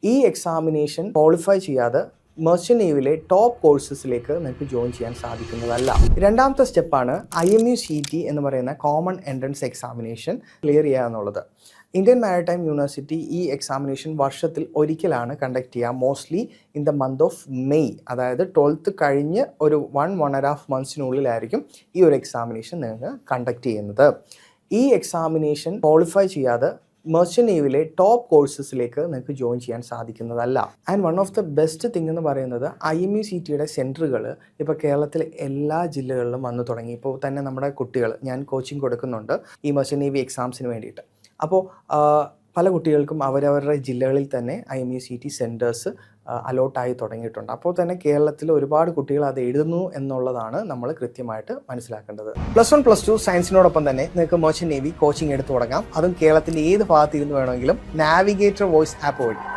ഈ examination qualify ചെയ്യാതെ merchant നേവിയിലെ top കോഴ്സസിലേക്ക് നിങ്ങൾക്ക് ജോയിൻ ചെയ്യാൻ സാധിക്കുന്നതല്ല. രണ്ടാമത്തെ സ്റ്റെപ്പാണ് IMU-CET എന്ന് പറയുന്ന കോമൺ എൻട്രൻസ് എക്സാമിനേഷൻ ക്ലിയർ ചെയ്യുക എന്നുള്ളത്. ഇന്ത്യൻ മാരിടൈം യൂണിവേഴ്സിറ്റി ഈ എക്സാമിനേഷൻ വർഷത്തിൽ ഒരിക്കലാണ് കണ്ടക്ട് ചെയ്യുക. Mostly in the month of May, അതായത് 12th കഴിഞ്ഞ് ഒരു 1.5 months ഈ ഒരു എക്സാമിനേഷൻ നിങ്ങൾക്ക് കണ്ടക്ട് ചെയ്യുന്നത്. ഈ എക്സാമിനേഷൻ ക്വാളിഫൈ ചെയ്യാതെ മെർച്ചൻ്റ് നേവിയിലെ ടോപ്പ് കോഴ്സസിലേക്ക് നിങ്ങൾക്ക് ജോയിൻ ചെയ്യാൻ സാധിക്കുന്നതല്ല. And one of the best thing എന്ന് പറയുന്നത് IMU-CETയുടെ സെൻറ്ററുകൾ ഇപ്പോൾ കേരളത്തിലെ എല്ലാ ജില്ലകളിലും വന്നു തുടങ്ങി. ഇപ്പോൾ തന്നെ നമ്മുടെ കുട്ടികൾ, ഞാൻ കോച്ചിങ് കൊടുക്കുന്നുണ്ട് ഈ മെർച്ചൻ്റ് നേവി എക്സാംസിന് വേണ്ടിയിട്ട്. അപ്പോൾ പല കുട്ടികൾക്കും അവരവരുടെ ജില്ലകളിൽ തന്നെ IMU-CET സെൻറ്റേഴ്സ് അലോട്ടായി തുടങ്ങിയിട്ടുണ്ട്. അപ്പോൾ തന്നെ കേരളത്തിൽ ഒരുപാട് കുട്ടികൾ അത് എഴുതുന്നു എന്നുള്ളതാണ് നമ്മൾ കൃത്യമായിട്ട് മനസ്സിലാക്കേണ്ടത്. +1 +2 സയൻസിനോടൊപ്പം തന്നെ നിങ്ങൾക്ക് മെർച്ചൻ്റ് നേവി കോച്ചിങ് എടുത്തു തുടങ്ങാം. അതും കേരളത്തിൻ്റെ ഏത് ഭാഗത്ത് ഇരുന്ന് വേണമെങ്കിലും നാവിഗേറ്റർ വോയിസ് ആപ്പ് വഴി.